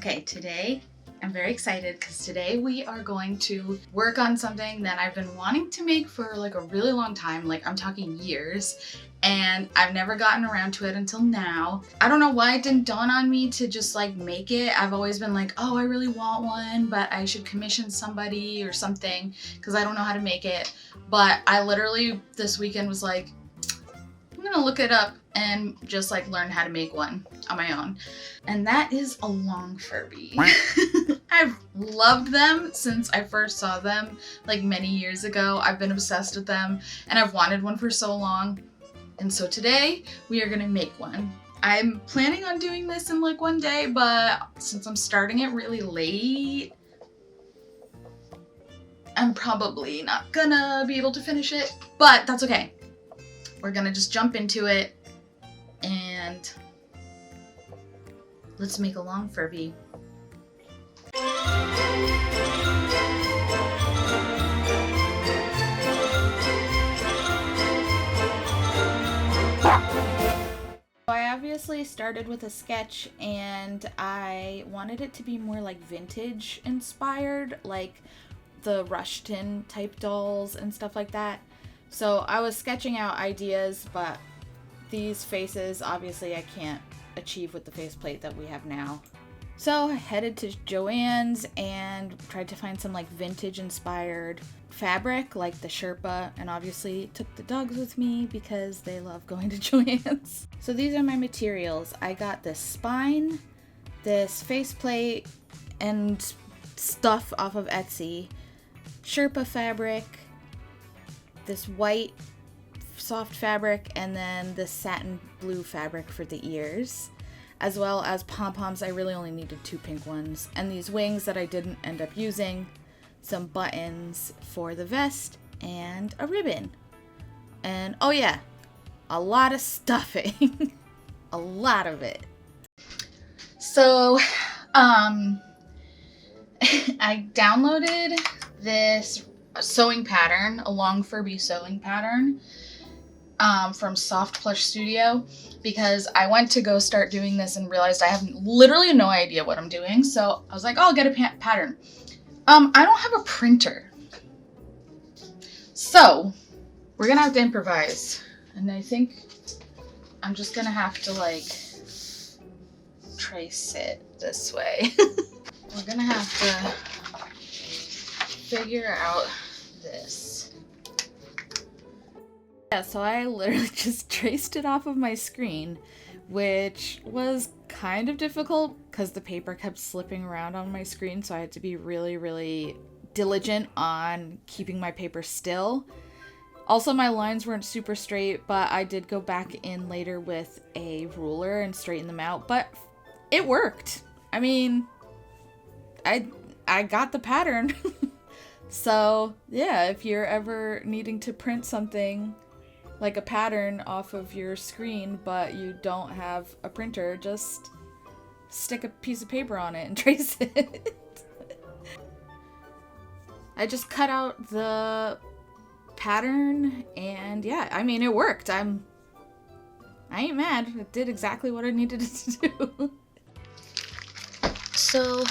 Okay, today I'm very excited because today we are going to work on something that I've been wanting to make for like a really long time, like I'm talking years, and I've never gotten around to it until now. I don't know why it didn't dawn on me to just like make it. I've always been like, oh, I really want one, but I should commission somebody or something because I don't know how to make it. But I literally this weekend was like, I'm gonna look it up and just like learn how to make one on my own. And that is a long Furby. I've loved them since I first saw them like many years ago. I've been obsessed with them and I've wanted one for so long. And so today we are gonna make one. I'm planning on doing this in like one day, but since I'm starting it really late, I'm probably not gonna be able to finish it, but that's okay. We're gonna just jump into it and let's make a long Furby. I obviously started with a sketch and I wanted it to be more like vintage inspired, like the Rushton type dolls and stuff like that. So I was sketching out ideas, but these faces obviously I can't achieve with the faceplate that we have now. So I headed to Joann's and tried to find some like vintage inspired fabric like the Sherpa, and obviously took the dogs with me because they love going to Joann's. So these are my materials. I got this spine, this faceplate, and stuff off of Etsy, Sherpa fabric, this white soft fabric, and then this satin blue fabric for the ears, as well as pom-poms. I really only needed 2 pink ones, and these wings that I didn't end up using, some buttons for the vest, and a ribbon. And oh yeah, a lot of stuffing. A lot of it. So I downloaded this sewing pattern, a long Furby sewing pattern, from SoftPlushDigital, because I went to go start doing this and realized I have literally no idea what I'm doing. So I was like, oh, I'll get a pattern. I don't have a printer. So we're gonna have to improvise. And I think I'm just gonna have to like trace it this way. We're gonna have to figure out this. Yeah, so I literally just traced it off of my screen, which was kind of difficult because the paper kept slipping around on my screen, so I had to be really, really diligent on keeping my paper still. Also, my lines weren't super straight, but I did go back in later with a ruler and straighten them out, but it worked. I mean, I got the pattern. So yeah, if you're ever needing to print something like a pattern off of your screen, but you don't have a printer, just stick a piece of paper on it and trace it. I just cut out the pattern and yeah, I mean, it worked. I ain't mad. It did exactly what I needed it to do. So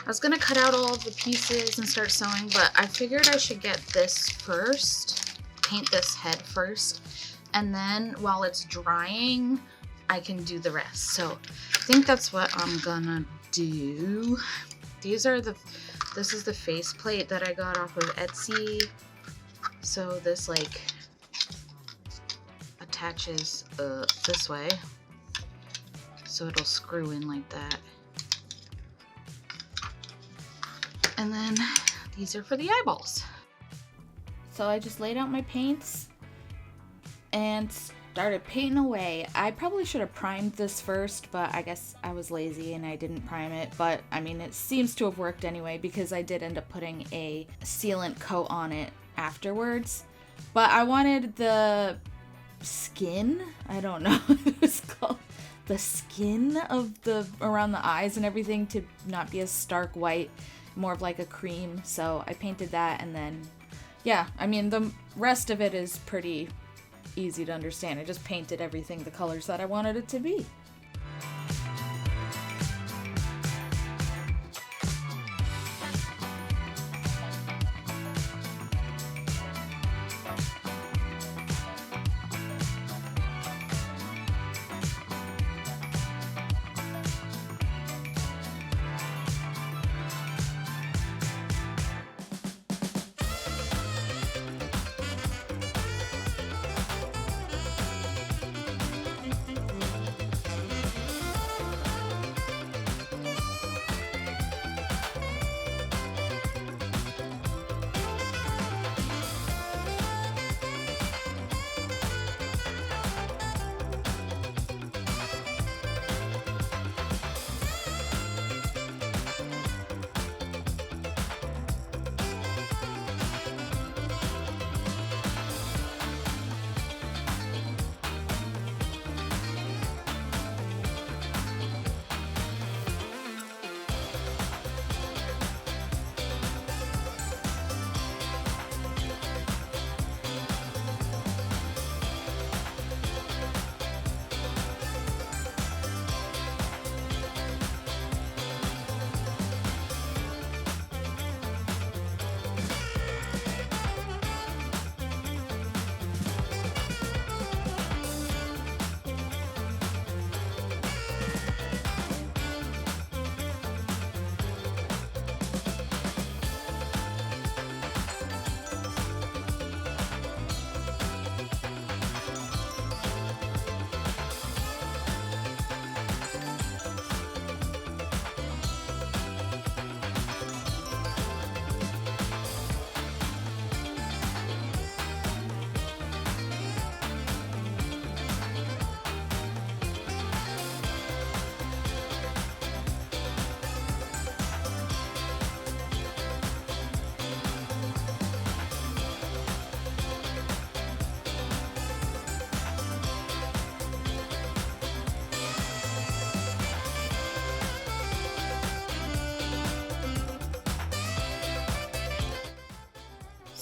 I was gonna cut out all of the pieces and start sewing, but I figured I should get this first, paint this head first, and then while it's drying, I can do the rest. So I think that's what I'm gonna do. This is the faceplate that I got off of Etsy. So this like attaches this way, so it'll screw in like that. And then these are for the eyeballs. So I just laid out my paints and started painting away. I probably should have primed this first, but I guess I was lazy and I didn't prime it. But I mean, it seems to have worked anyway because I did end up putting a sealant coat on it afterwards. But I wanted the skin, I don't know what it was called, the skin of the around the eyes and everything to not be as stark white, more of like a cream. So I painted that, and then yeah, I mean the rest of it is pretty easy to understand. I just painted everything the colors that I wanted it to be.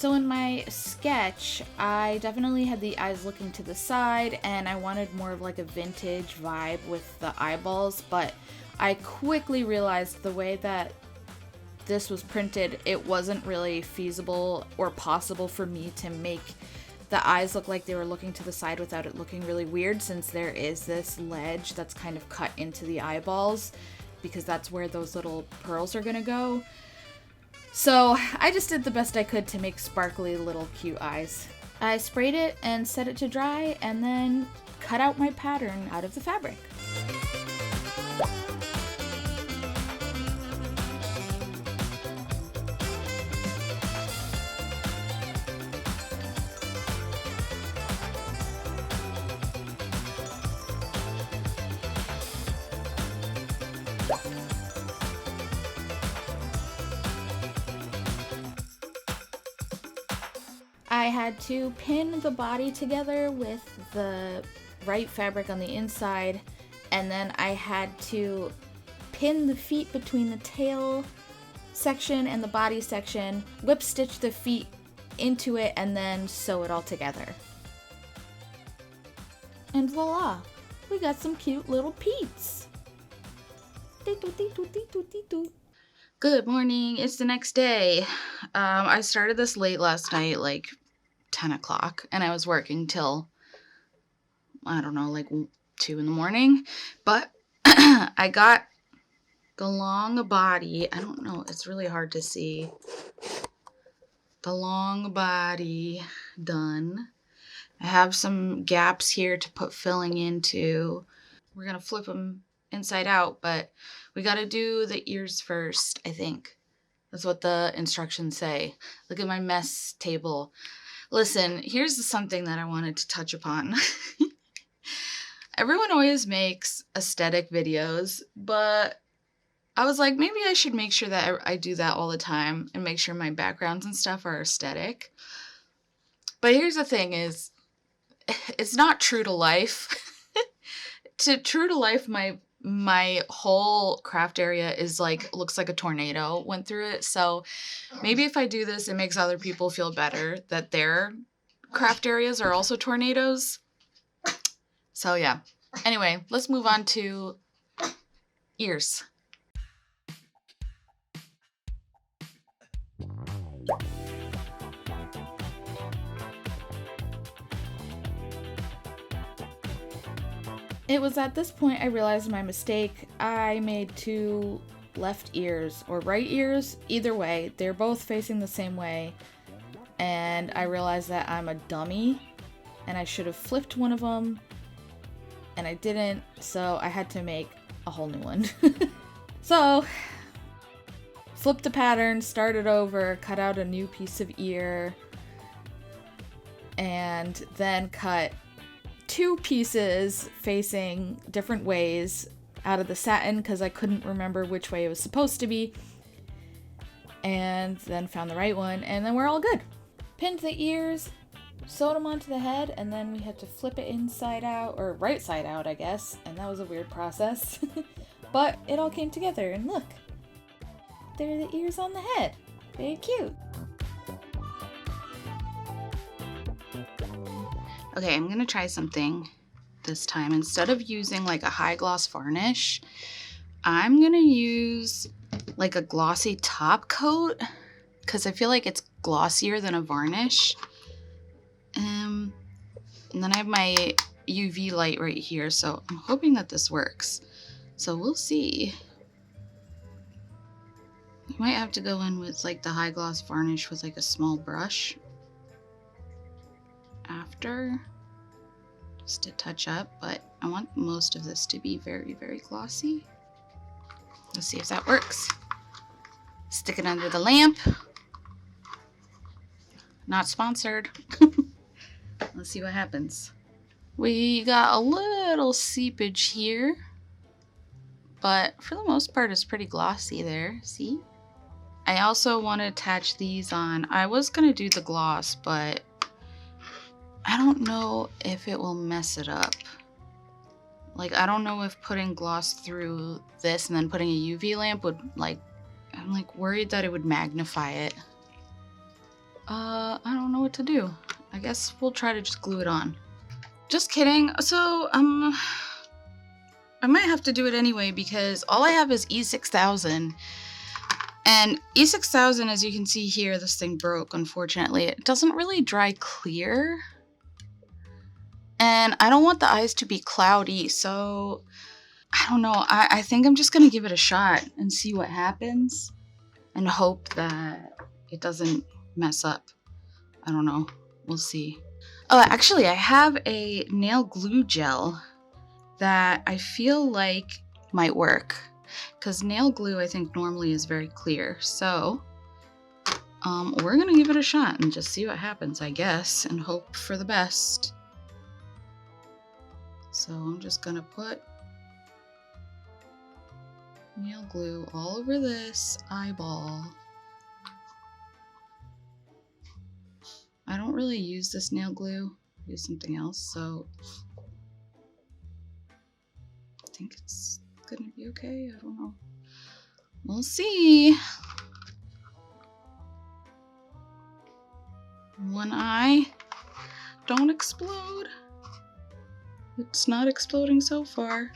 So in my sketch, I definitely had the eyes looking to the side, and I wanted more of like a vintage vibe with the eyeballs, but I quickly realized the way that this was printed, it wasn't really feasible or possible for me to make the eyes look like they were looking to the side without it looking really weird, since there is this ledge that's kind of cut into the eyeballs, because that's where those little pearls are gonna go. So I just did the best I could to make sparkly little cute eyes. I sprayed it and set it to dry, and then cut out my pattern out of the fabric. I had to pin the body together with the right fabric on the inside, and then I had to pin the feet between the tail section and the body section, whip stitch the feet into it, and then sew it all together. And voila, we got some cute little Pete's. Good morning, it's the next day. I started this late last night, like 10 o'clock, and I was working till, I don't know, like 2 in the morning, but I got the long body, I don't know, it's really hard to see, the long body done. I have some gaps here to put filling into. We're gonna flip them inside out, but we gotta do the ears first, I think. That's what the instructions say. Look at my mess table. Listen, here's something that I wanted to touch upon. Everyone always makes aesthetic videos, but I was like, maybe I should make sure that I do that all the time and make sure my backgrounds and stuff are aesthetic. But here's the thing is, it's not true to life. True to life, my whole craft area is like, looks like a tornado went through it. So maybe if I do this, it makes other people feel better that their craft areas are also tornadoes. So yeah. Anyway, let's move on to ears. It was at this point I realized my mistake. I made 2 left ears, or right ears, either way. They're both facing the same way. And I realized that I'm a dummy, and I should have flipped one of them, and I didn't, so I had to make a whole new one. So, flipped the pattern, started over, cut out a new piece of ear, and then cut 2 pieces facing different ways out of the satin because I couldn't remember which way it was supposed to be, and then found the right one, and then we're all good. Pinned the ears, sewed them onto the head, and then we had to flip it inside out, or right side out, I guess, and that was a weird process. But it all came together, and look, there are the ears on the head. Very cute. Okay, I'm gonna try something this time. Instead of using like a high gloss varnish, I'm gonna use like a glossy top coat because I feel like it's glossier than a varnish. And then I have my UV light right here, so I'm hoping that this works. So we'll see. You might have to go in with like the high gloss varnish with like a small brush after, just to touch up, but I want most of this to be very, very glossy. Let's see if that works. Stick it under the lamp. Not sponsored. Let's see what happens. We got a little seepage here, but for the most part it's pretty glossy there, see? I also want to attach these on. I was gonna do the gloss, but I don't know if it will mess it up. Like, I don't know if putting gloss through this and then putting a UV lamp would, like, I'm like worried that it would magnify it. I don't know what to do. I guess we'll try to just glue it on. Just kidding. So, I might have to do it anyway because all I have is E6000. And E6000, as you can see here, this thing broke, unfortunately. It doesn't really dry clear. And I don't want the eyes to be cloudy, so I don't know. I think I'm just going to give it a shot and see what happens and hope that it doesn't mess up. I don't know. We'll see. Oh, actually, I have a nail glue gel that I feel like might work because nail glue I think normally is very clear. So we're gonna give it a shot and just see what happens, I guess, and hope for the best. So I'm just gonna put nail glue all over this eyeball. I don't really use this nail glue, I use something else, so I think it's gonna be okay. I don't know. We'll see. One eye. Don't explode. It's not exploding so far.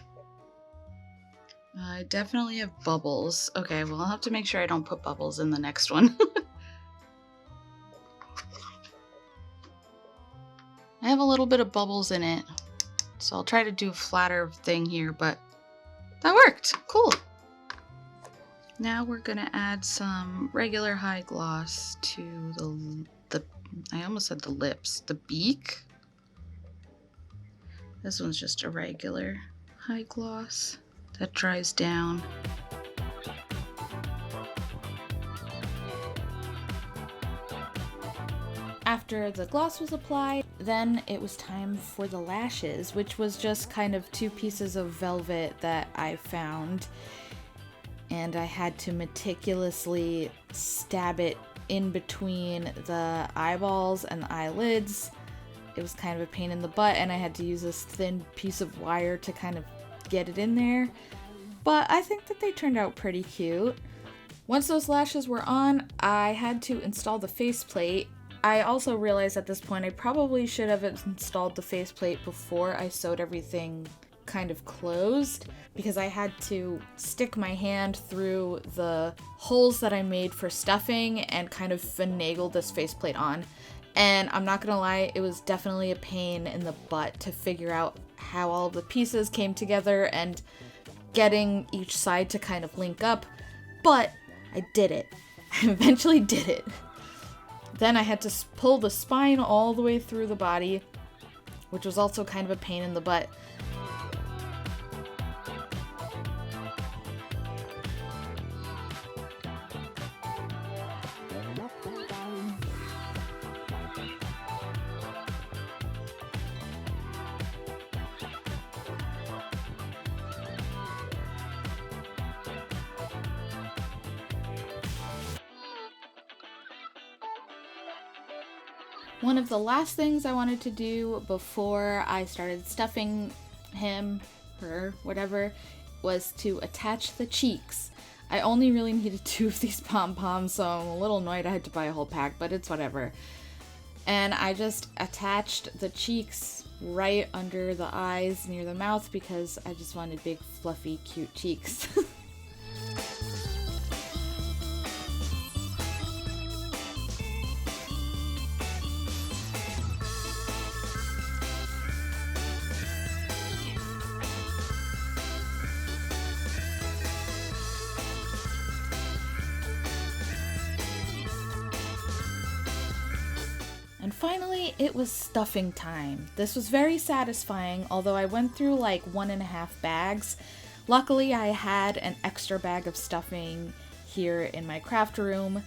I definitely have bubbles. Okay, well, I'll have to make sure I don't put bubbles in the next one. I have a little bit of bubbles in it, so I'll try to do a flatter thing here, but that worked. Cool. Now we're gonna add some regular high gloss to the I almost said the lips, the beak. This one's just a regular high gloss that dries down. After the gloss was applied, then it was time for the lashes, which was just kind of 2 pieces of velvet that I found. And I had to meticulously stab it in between the eyeballs and the eyelids. It was kind of a pain in the butt, and I had to use this thin piece of wire to kind of get it in there. But I think that they turned out pretty cute. Once those lashes were on, I had to install the faceplate. I also realized at this point I probably should have installed the faceplate before I sewed everything kind of closed, because I had to stick my hand through the holes that I made for stuffing and kind of finagle this faceplate on. And I'm not gonna lie, it was definitely a pain in the butt to figure out how all of the pieces came together and getting each side to kind of link up, but I did it. I eventually did it. Then I had to pull the spine all the way through the body, which was also kind of a pain in the butt. One of the last things I wanted to do before I started stuffing him, her, whatever, was to attach the cheeks. I only really needed 2 of these pom-poms, so I'm a little annoyed I had to buy a whole pack, but it's whatever. And I just attached the cheeks right under the eyes near the mouth because I just wanted big, fluffy, cute cheeks. And finally, it was stuffing time. This was very satisfying, although I went through like 1.5 bags. Luckily, I had an extra bag of stuffing here in my craft room,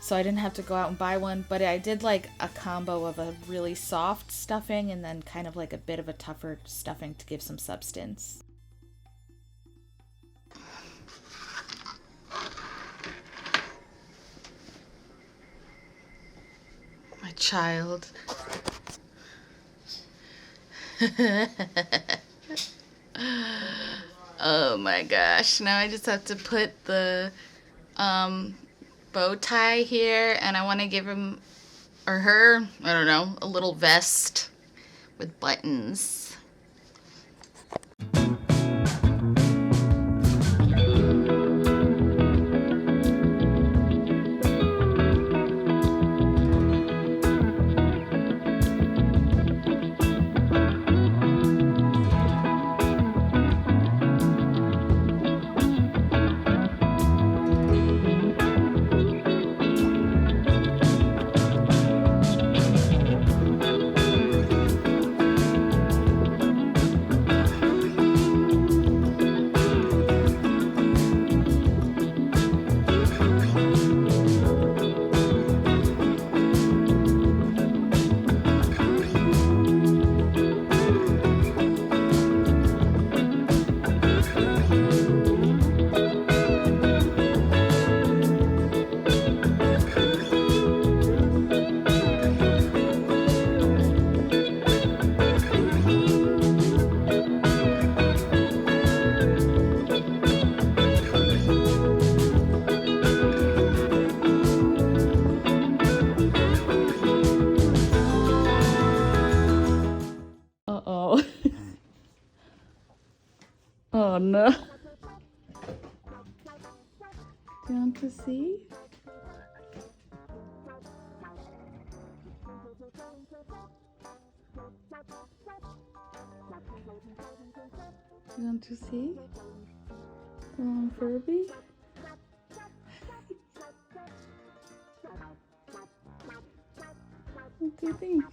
so I didn't have to go out and buy one, but I did like a combo of a really soft stuffing and then kind of like a bit of a tougher stuffing to give some substance. My child. Oh my gosh. Now I just have to put the bow tie here, and I want to give him or her, I don't know, a little vest with buttons. Uh-oh. Oh no. Do you want to see? You want to see? Long Furby? What do you think?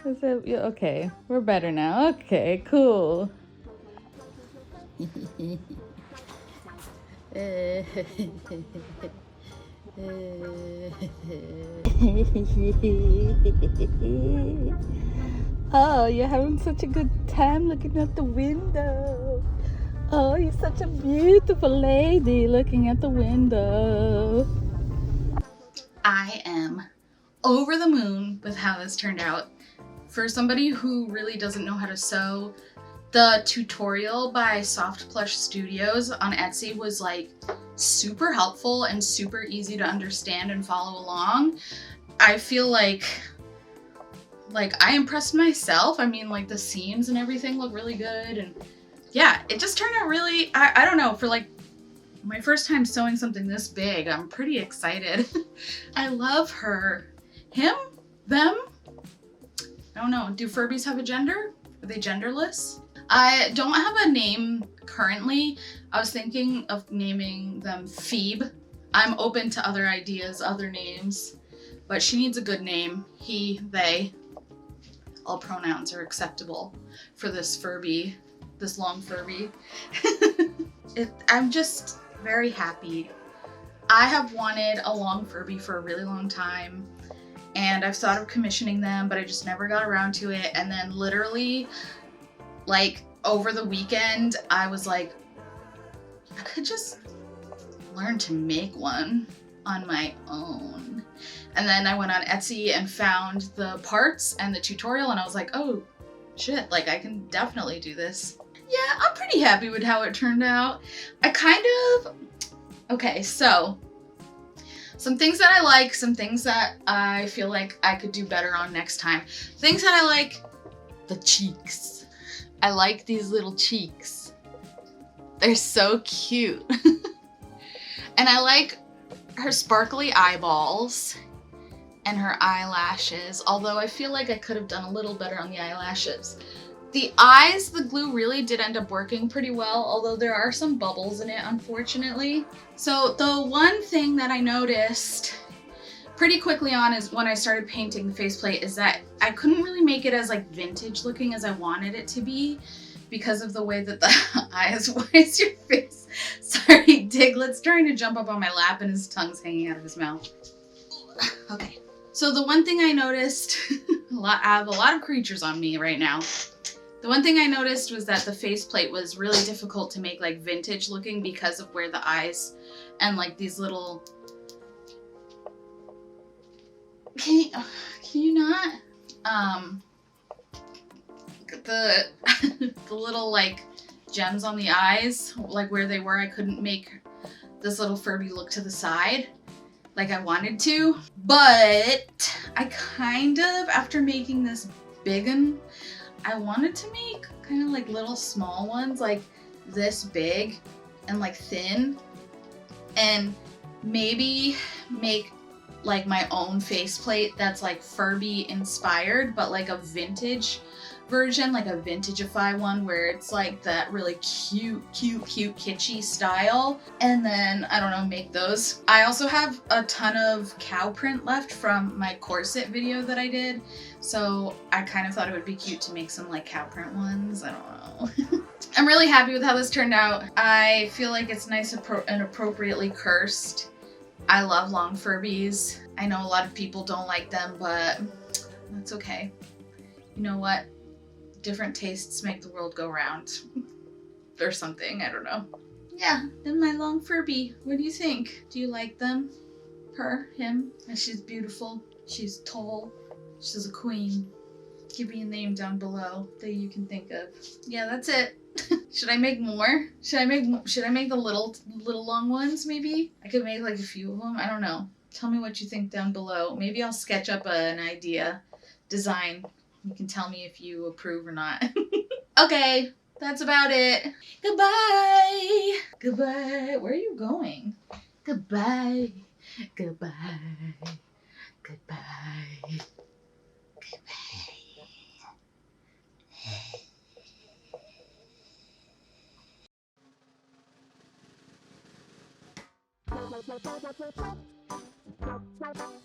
Is it, yeah, okay, we're better now. Okay, cool. Oh, you're having such a good time looking out the window. Oh, you're such a beautiful lady looking at the window. I am over the moon with how this turned out. For somebody who really doesn't know how to sew, the tutorial by SoftPlushDigital on Etsy was like super helpful and super easy to understand and follow along. I feel like I impressed myself. I mean, like the seams and everything look really good, and yeah, it just turned out really, I don't know, for like my first time sewing something this big, I'm pretty excited. I love her. Him? Them? I don't know. Do Furbies have a gender? Are they genderless? I don't have a name currently. I was thinking of naming them Phoebe. I'm open to other ideas, other names, but she needs a good name. He, they. All pronouns are acceptable for this Furby, this long Furby. I'm just very happy. I have wanted a long Furby for a really long time, and I've thought of commissioning them, but I just never got around to it. And then literally, like over the weekend, I was like, I could just learn to make one on my own. And then I went on Etsy and found the parts and the tutorial, and I was like, oh shit, like I can definitely do this. Yeah, I'm pretty happy with how it turned out. Okay, so some things that I like, some things that I feel like I could do better on next time. Things that I like, the cheeks. I like these little cheeks. They're so cute. And I like her sparkly eyeballs and her eyelashes, although I feel like I could have done a little better on the eyelashes. The eyes, the glue really did end up working pretty well, although there are some bubbles in it, unfortunately. So the one thing that I noticed pretty quickly on is when I started painting the faceplate is that I couldn't really make it as like vintage looking as I wanted it to be because of the way that the eyes, why is your face? Sorry, Diglet's trying to jump up on my lap and his tongue's hanging out of his mouth. Okay, so the one thing I noticed, I have a lot of creatures on me right now. The one thing I noticed was that the faceplate was really difficult to make like vintage looking because of where the eyes and like these little, can you not? The the little like gems on the eyes, like where they were, I couldn't make this little Furby look to the side like I wanted to. But I kind of, after making this big one, I wanted to make kind of like little small ones like this big and like thin, and maybe make like my own faceplate that's like Furby inspired, but like a vintage version, like a vintageify one where it's like that really cute, kitschy style. And then, I don't know, make those. I also have a ton of cow print left from my corset video that I did, so I kind of thought it would be cute to make some like cow print ones. I don't know. I'm really happy with how this turned out. I feel like it's nice and appropriately cursed. I love long Furbies. I know a lot of people don't like them, but that's okay. You know what? Different tastes make the world go round. Or something, I don't know. Yeah, then my long Furby. What do you think? Do you like them? Her? Him? She's beautiful. She's tall. She's a queen. Give me a name down below that you can think of. Yeah, that's it. Should I make more? Should I make the little long ones maybe? I could make like a few of them. I don't know. Tell me what you think down below. Maybe I'll sketch up an idea, design. You can tell me if you approve or not. Okay, that's about it. Goodbye. Goodbye. Where are you going? Goodbye. Goodbye. Goodbye. Goodbye.